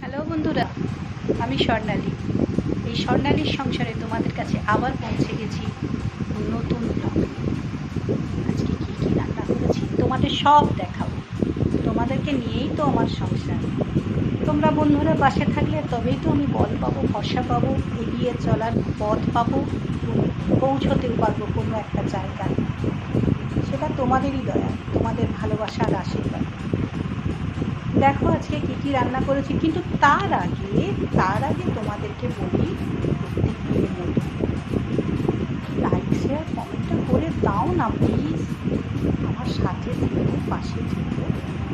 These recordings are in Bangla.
হ্যালো বন্ধুরা, আমি স্বর্ণালী। এই স্বর্ণালীর সংসারে তোমাদের কাছে আবার পৌঁছে গেছি নতুন ব্লগ। আজকে কী কী রান্না করেছি তোমাদের সব দেখাবো। তোমাদেরকে নিয়েই তো আমার সংসার। তোমরা বন্ধুরা পাশে থাকলে তবেই তো আমি বল পাবো, ভরসা পাবো, এগিয়ে চলার পথ পাবো, পৌঁছতেও পারবো কোনো একটা জায়গায়। সেটা তোমাদেরই দয়া, তোমাদের ভালোবাসার আশীর্বাদ। দেখো আজকে কী কী রান্না করেছি, কিন্তু তার আগে তোমাদেরকে বলি, প্রত্যেকদিনের মতো লাইক শেয়ার কমেন্টটা করে দাও না প্লিজ। আমার সাথে থেকো, পাশে থেকো।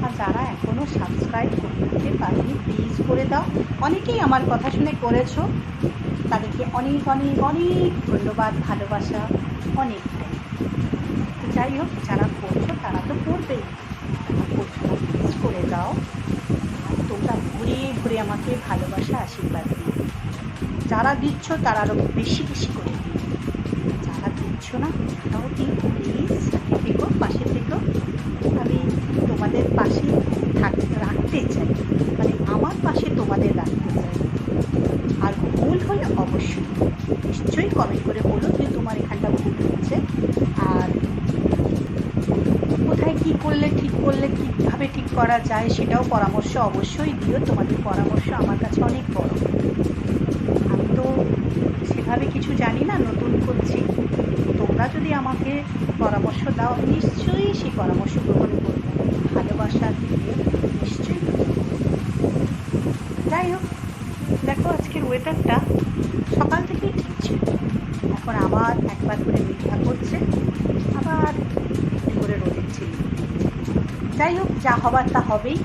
আর যারা এখনও সাবস্ক্রাইব করতে পারেনি প্লিজ করে দাও। অনেকেই আমার কথা শুনে করেছো, তাদেরকে অনেক অনেক অনেক ধন্যবাদ, ভালোবাসা অনেকটাই। তো যাই হোক, যারা করছো তারা তো করবেই, যারা করছো না প্লিজ করে দাও। তোমরা ঘুরে ঘুরে আমাকে ভালোবাসা আশীর্বাদ দিও। যারা দিচ্ছ তারা আরও বেশি বেশি করে দিও, যারা দিচ্ছ না তারাও দিও প্লিজ। সাথে থেকো, পাশে থেকো। আমি তোমাদের পাশে রাখতে চাই, মানে আমার পাশে তোমাদের রাখতে চাই। আর ভুল হলে অবশ্যই নিশ্চয়ই কমেন্ট করে বলো যে তোমার এখানটা ভুল হচ্ছে, আর কোথায় কী করলে কীভাবে ঠিক করা যায় সেটাও পরামর্শ অবশ্যই দিও। তোমাদের পরামর্শ আমার কাছে অনেক বড়। আমি তো সেভাবে কিছু জানি না, নতুন করছি। তোমরা যদি আমাকে পরামর্শ দাও নিশ্চয়ই সেই পরামর্শ গ্রহণ করবো, ভালোবাসা দিয়ে নিশ্চয়ই। যাই হোক, দেখো আজকের ওয়েদারটা সকাল থেকেই ঠিক ছিল, এখন আবার একবার করে মেঘলা করছে, আবার একটু করে রোদের ছিল। যাই হোক, যা হবার তা হবেই।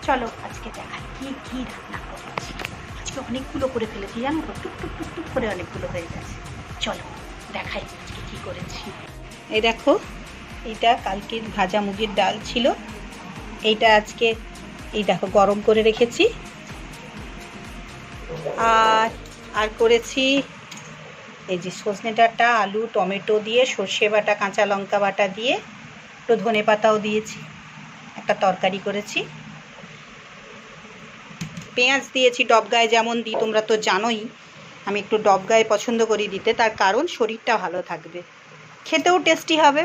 চলো আজকে দেখাই কী কী রান্না করেছি। আজকে অনেকগুলো করে ফেলেছি, জানো তো, টুক টুক টুক টুক করে অনেকগুলো হয়ে গেছে। চলো দেখাই আজকে কী করেছি। এই দেখো, এইটা কালকের ভাজা মুগের ডাল ছিল, এইটা আজকে এই দেখো গরম করে রেখেছি। আর করেছি এই যে সজনে ডাঁটা, আলু, টমেটো দিয়ে, সর্ষে বাটা, কাঁচা লঙ্কা বাটা দিয়ে, একটু ধনে পাতাও দিয়েছি, একটা তরকারি করেছি। পেঁয়াজ দিয়েছি ডবগায়, যেমন দিই তোমরা তো জানোই। আমি একটু ডবগায় পছন্দ করি দিতে, তার কারণ শরীরটা ভালো থাকবে, খেতেও টেস্টি হবে।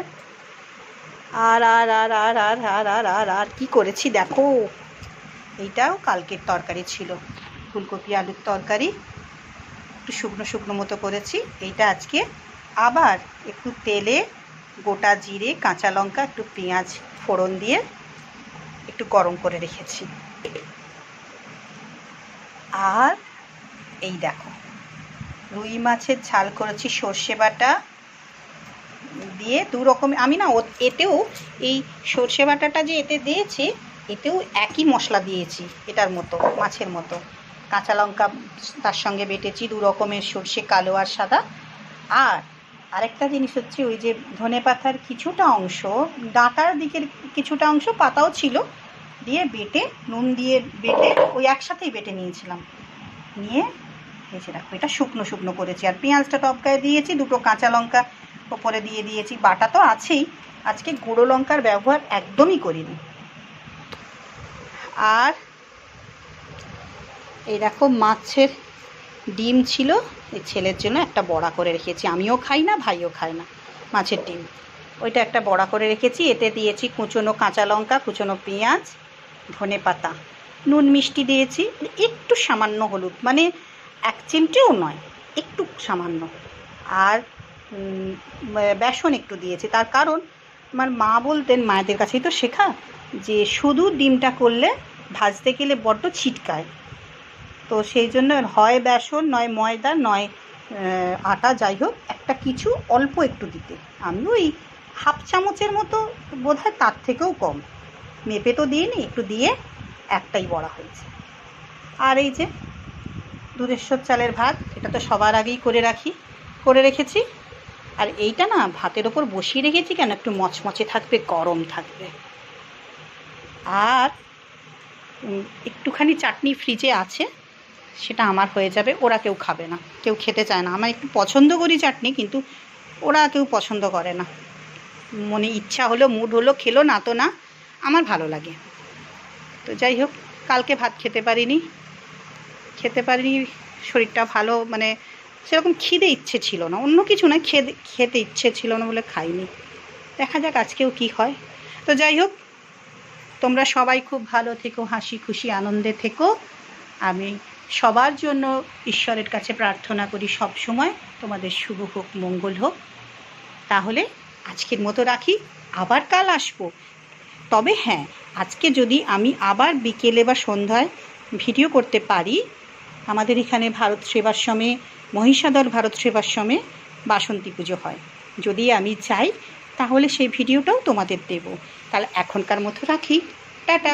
আর আর আর আর আর আর আর আর আর কী করেছি দেখো, এইটাও কালকের তরকারি ছিল, ফুলকপি আলুর তরকারি, একটু শুকনো শুকনো মতো করেছি। এইটা আজকে আবার একটু তেলে গোটা জিরে, কাঁচা লঙ্কা, একটু পেঁয়াজ ফোড়ন দিয়ে একটু গরম করে রেখেছি। আর এই দেখো, রুই মাছের ঝাল করেছি সর্ষে বাটা দিয়ে, দু রকমের। আমি না এতেও এই সর্ষে বাটাটা যে এতে দিয়েছি, এতেও একই মশলা দিয়েছি, এটার মতো, মাছের মতো। কাঁচা লঙ্কা তার সঙ্গে বেটেছি, দু রকমের সর্ষে, কালো আর সাদা। আর আরেকটা জিনিস হচ্ছে, ওই যে ধনে পাতার কিছুটা অংশ, ডাঁটার দিকের কিছুটা অংশ পাতাও ছিল, দিয়ে বেটে, নুন দিয়ে বেটে, ওই একসাথেই বেটে নিয়েছিলাম। নিয়ে এসে রাখবো, এটা শুকনো শুকনো করেছি। আর পেঁয়াজটা টপকায় দিয়েছি, দুটো কাঁচা লঙ্কা ওপরে দিয়ে দিয়েছি, বাটা তো আছেই। আজকে গুঁড়ো লঙ্কার ব্যবহার একদমই করিনি। আর এই দেখো, মাছের ডিম ছিল, এই ছেলের জন্য একটা বড়া করে রেখেছি। আমিও খাই না, ভাইও খায় না মাছের ডিম, ওইটা একটা বড়া করে রেখেছি। এতে দিয়েছি কুচনো কাঁচা লঙ্কা, কুচনো পেঁয়াজ, ধনে পাতা, নুন মিষ্টি দিয়েছি, একটু সামান্য হলুদ, মানে 1 চিমটেও নয়, একটু সামান্য। আর বেসন একটু দিয়েছি, তার কারণ আমার মা বলতেন, মায়েদের কাছেই তো শেখা, যে শুধু ডিমটা করলে ভাজতে গেলে বড্ড ছিটকায়। তো সেই জন্য হয় বেসন, নয় ময়দা, নয় আটা, যাই হোক একটা কিছু অল্প একটু দিতে। আমি ওই 1/2 চামচের মতো বোধহয়, তার থেকেও কম, মেপে তো দিইনি, একটু দিয়ে একটাই বড়া হয়েছে। আর এই যে দুধেশ্বর চালের ভাত, এটা তো সবার আগেই করে রেখেছি। আর এইটা না ভাতের ওপর বসিয়ে রেখেছি, কেন, একটু মচমচে থাকবে, গরম থাকবে। আর একটুখানি চাটনি ফ্রিজে আছে, সেটা আমার হয়ে যাবে, ওরা কেউ খাবে না, কেউ খেতে চায় না। আমার একটু পছন্দ করি চাটনি, কিন্তু ওরা কেউ পছন্দ করে না। মনে ইচ্ছা হলো, মুড হলো, খেলো, না তো না, আমার ভালো লাগে। তো যাই হোক, কালকে ভাত খেতে পারিনি, খেতে পারিনি, শরীরটা ভালো মানে সেরকম খিদে ইচ্ছে ছিল না, অন্য কিছু না, খেতে ইচ্ছে ছিল না বলে খাইনি। দেখা যাক আজকেও কি হয়। তো যাই হোক, তোমরা সবাই খুব ভালো থেকো, হাসি খুশি আনন্দে থেকো। আমি সবার জন্য ঈশ্বরের কাছে প্রার্থনা করি সব সময় তোমাদের শুভ হোক, মঙ্গল হোক। তাহলে আজকের মতো রাখি, আবার কাল আসবো। তবে হ্যাঁ, আজকে যদি আমি আবার বিকেলে বা সন্ধ্যায় ভিডিও করতে পারি, আমাদের এখানে ভারত সেবাশ্রমে, মহিষাদল ভারত সেবাশ্রমে বাসন্তী পুজো হয়। যদি আমি চাই তাহলে সেই ভিডিওটাও তোমাদের দেব। তাহলে এখনকার মতো রাখি, টাটা।